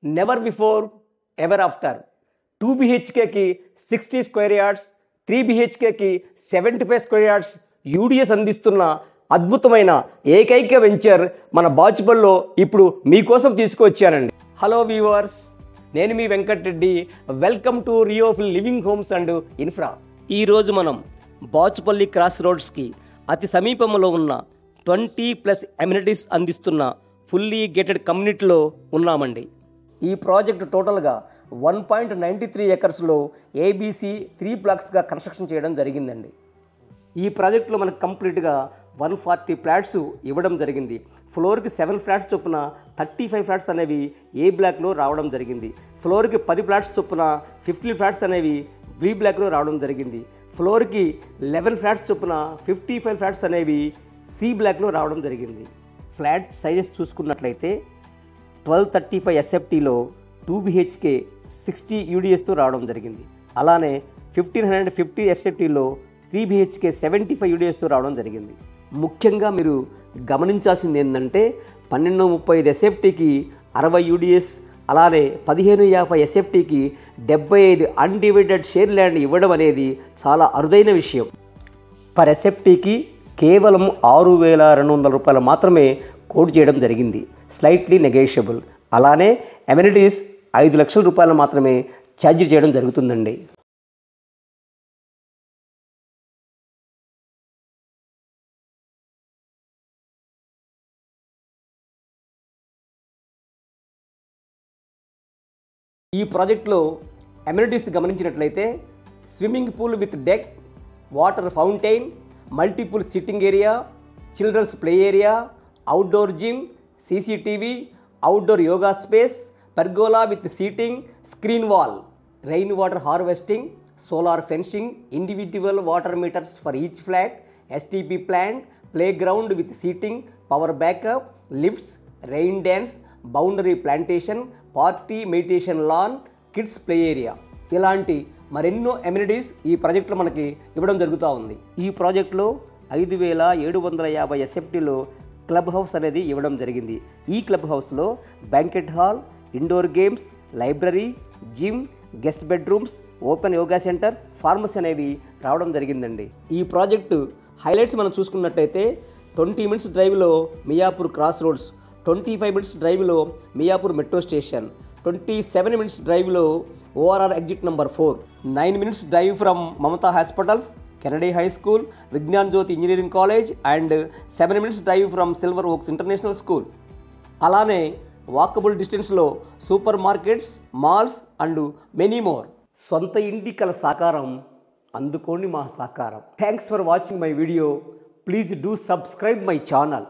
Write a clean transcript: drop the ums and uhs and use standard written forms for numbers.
Never before ever after 2 BHKకి 60 square yards, 3 BHKకి 75 square yards UDS అందిస్తున్న అద్భుతమైన ఏకైక వెంచర్ మన బాచుపల్లో ఇప్పుడు మీకోసం తీసుకువచ్చానండి. హలో వ్యూవర్స్, నేను మీ Venkatareddy. Welcome to Riofil living homes and infra. ఈరోజు మనం బాచుపల్లి క్రాస్ రోడ్స్కి అతి సమీపంలో ఉన్న 20+ అమ్యూనిటీస్ అందిస్తున్న ఫుల్లీ గేటెడ్ కమ్యూనిటీలో ఉన్నామండి. ఈ ప్రాజెక్టు టోటల్గా 1.93 ఎకర్స్లో ABC 3 బ్లాక్స్గా కన్స్ట్రక్షన్ చేయడం జరిగిందండి. ఈ ప్రాజెక్టులో మనకు కంప్లీట్గా 140 ఫ్లాట్స్ ఇవ్వడం జరిగింది. ఫ్లోర్కి 7 ఫ్లాట్స్ చొప్పున 35 ఫ్లాట్స్ అనేవి ఏ బ్లాక్లో రావడం జరిగింది. ఫ్లోర్కి 10 ఫ్లాట్స్ చొప్పున 50 ఫ్లాట్స్ అనేవి బి బ్లాక్లో రావడం జరిగింది. ఫ్లోర్కి 11 ఫ్లాట్స్ చొప్పున 55 ఫ్లాట్స్ అనేవి సి బ్లాక్లో రావడం జరిగింది. ఫ్లాట్ సైజెస్ చూసుకున్నట్లయితే 1235 SFTలో 2 BHK 60 UDSతో రావడం జరిగింది. అలానే 1550 SFTలో 3 BHK 75 UDSతో రావడం జరిగింది. ముఖ్యంగా మీరు గమనించాల్సింది ఏంటంటే 1235 SFTకి 60 UDS, అలానే 1550 SFTకి 75 అన్డివైడెడ్ షేర్ ల్యాండ్ ఇవ్వడం అనేది చాలా అరుదైన విషయం. పర్ SFTకి కేవలం 6,200 రూపాయలు మాత్రమే కోట్ చేయడం జరిగింది. Slightly negotiable. అలానే అమ్యూనిటీస్ 5 లక్షల రూపాయలు మాత్రమే ఛార్జ్ చేయడం జరుగుతుందండి. ఈ ప్రాజెక్ట్లో అమ్యూనిటీస్ గమనించినట్లయితే swimming pool with deck, water fountain, multiple sitting area, children's play area, outdoor gym, CCTV, outdoor yoga space, pergola with seating, screen wall, rain water harvesting, solar fencing, individual water meters for each flat, STP plant, playground with seating, power backup, lifts, rain dance, boundary plantation, party meditation lawn, kids play area, ఇలాంటి మరెన్నో amenities ఈ ప్రాజెక్టులో మనకి ఇవ్వడం జరుగుతూ ఉంది. ఈ ప్రాజెక్టులో 5,750 SFTలో క్లబ్ హౌస్ అనేది ఇవ్వడం జరిగింది. ఈ క్లబ్ హౌస్లో banquet hall, indoor games, library, gym, guest bedrooms, open yoga centre, pharmacy అనేవి రావడం జరిగిందండి. ఈ ప్రాజెక్టు హైలైట్స్ మనం చూసుకున్నట్టయితే 20 మినిట్స్ డ్రైవ్లో మియాపూర్ క్రాస్ రోడ్స్, 25 మినిట్స్ డ్రైవ్లో మియాపూర్ మెట్రో స్టేషన్, 27 మినిట్స్ డ్రైవ్లో ORR exit number 4, 9 minutes drive from Mamata hospitals, Kennedy high school, Vignan Jyothi engineering college and 7 minutes drive from silver oaks international school. అలానే వాకబుల్ డిస్టెన్స్లో super markets, malls and many more. సొంత ఇంటి కల సాకారం, అందుకోండి మా సాకారం. Thanks for watching my video. Please do subscribe my channel.